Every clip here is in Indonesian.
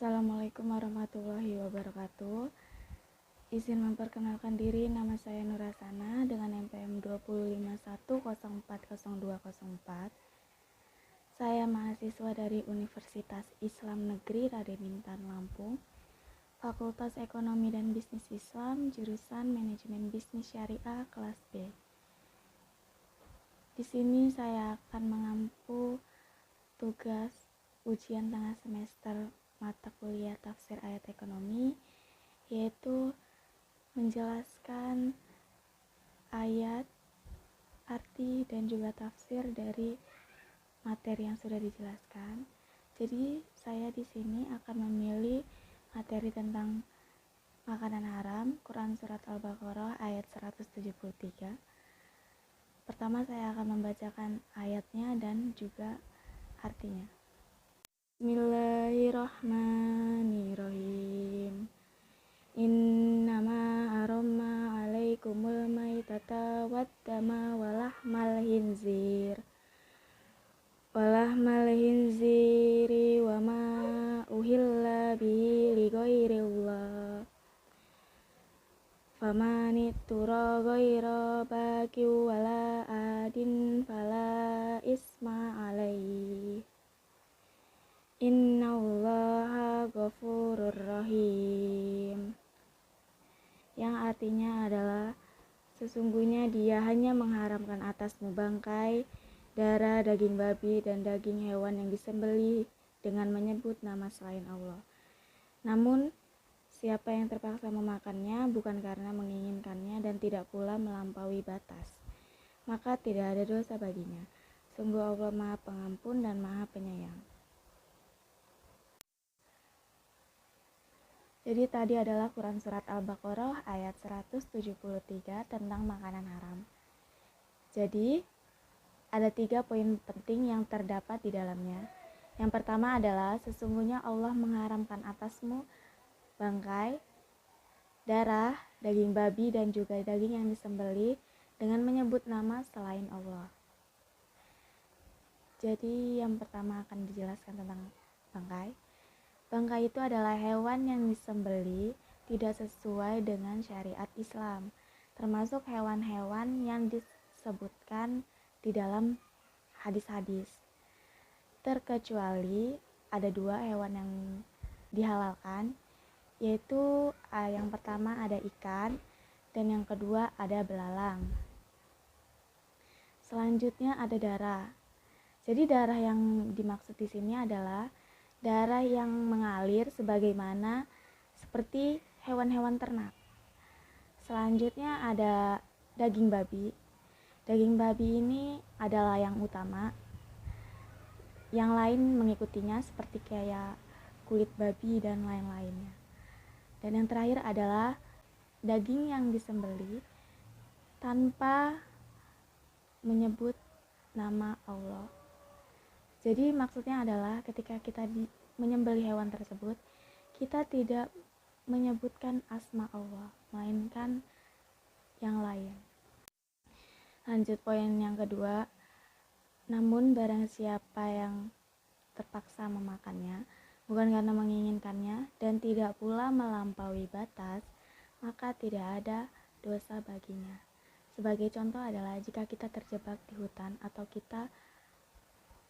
Assalamualaikum warahmatullahi wabarakatuh. Izin memperkenalkan diri, nama saya Nurasana dengan NPM 20510404204. Saya mahasiswa dari Universitas Islam Negeri Raden Intan Lampung, Fakultas Ekonomi dan Bisnis Islam, jurusan Manajemen Bisnis Syariah kelas B. Di sini saya akan mengampu tugas ujian tengah semester mata kuliah tafsir ayat ekonomi, yaitu menjelaskan ayat, arti, dan juga tafsir dari materi yang sudah dijelaskan. Jadi saya di sini akan memilih materi tentang makanan haram, Quran Surat Al-Baqarah ayat 173. Pertama saya akan membacakan ayatnya dan juga artinya. Bismillahirrahmanirrahim. Innama harama alaikumul maitata waddama walahmal hinziri wa ma uhilla bihi lighoirillah famanitura ghaira baqi wala adin fala isma alaihi innallaha ghafurur rahim, yang artinya adalah sesungguhnya dia hanya mengharamkan atasmu bangkai, darah, daging babi, dan daging hewan yang disembelih dengan menyebut nama selain Allah. Namun siapa yang terpaksa memakannya bukan karena menginginkannya dan tidak pula melampaui batas, maka tidak ada dosa baginya. Sungguh Allah Maha Pengampun dan Maha Penyayang. Jadi tadi adalah Quran Surat Al-Baqarah ayat 173 tentang makanan haram. Jadi ada 3 poin penting yang terdapat di dalamnya. Yang pertama adalah sesungguhnya Allah mengharamkan atasmu bangkai, darah, daging babi, dan juga daging yang disembelih dengan menyebut nama selain Allah. Jadi yang pertama akan dijelaskan tentang bangkai. Bangkai itu adalah hewan yang disembelih tidak sesuai dengan syariat Islam, termasuk hewan-hewan yang disebutkan di dalam hadis-hadis. Terkecuali ada 2 hewan yang dihalalkan, yaitu yang pertama ada ikan dan yang kedua ada belalang. Selanjutnya ada darah. Jadi darah yang dimaksud di sini adalah darah yang mengalir sebagaimana seperti hewan-hewan ternak. Selanjutnya ada daging babi. Daging babi ini adalah yang utama. Yang lain mengikutinya seperti kayak kulit babi dan lain-lainnya. Dan yang terakhir adalah daging yang disembelih tanpa menyebut nama Allah. Jadi maksudnya adalah ketika kita menyembelih hewan tersebut, kita tidak menyebutkan asma Allah, melainkan yang lain. Lanjut poin yang kedua, namun barang siapa yang terpaksa memakannya, bukan karena menginginkannya dan tidak pula melampaui batas, maka tidak ada dosa baginya. Sebagai contoh adalah jika kita terjebak di hutan atau kita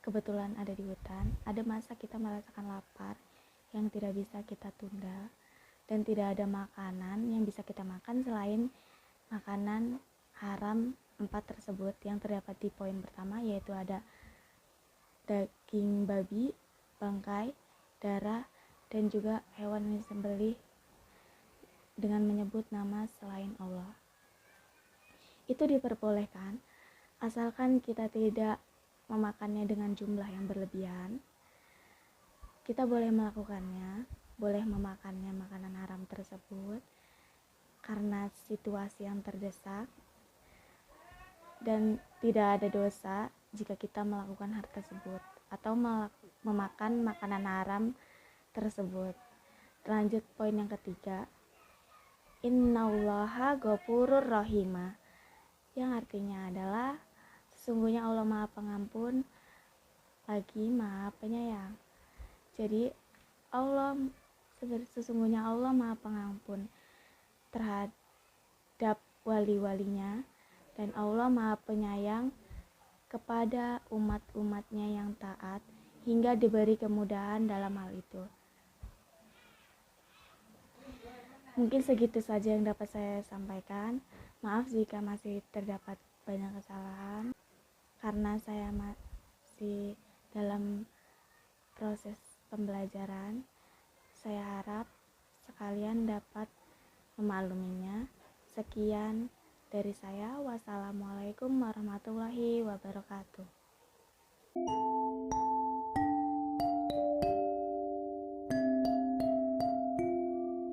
kebetulan ada di hutan, ada masa kita merasakan lapar yang tidak bisa kita tunda dan tidak ada makanan yang bisa kita makan selain makanan haram 4 tersebut yang terdapat di poin pertama, yaitu ada daging babi, bangkai, darah, dan juga hewan yang disembelih dengan menyebut nama selain Allah. Itu diperbolehkan asalkan kita tidak memakannya dengan jumlah yang berlebihan. Kita boleh melakukannya, boleh memakannya makanan haram tersebut karena situasi yang terdesak, dan tidak ada dosa jika kita melakukan hal tersebut atau memakan makanan haram tersebut. Lanjut poin yang ketiga, innallaha ghafurur rahim, yang artinya adalah sesungguhnya Allah Maha Pengampun lagi Maha Penyayang. Jadi Allah sesungguhnya Allah Maha Pengampun terhadap wali-walinya, dan Allah Maha Penyayang kepada umat-umatnya yang taat hingga diberi kemudahan dalam hal itu. Mungkin segitu saja yang dapat saya sampaikan. Maaf jika masih terdapat banyak kesalahan, karena saya masih dalam proses pembelajaran. Saya harap sekalian dapat memakluminya. Sekian dari saya. Wassalamualaikum warahmatullahi wabarakatuh.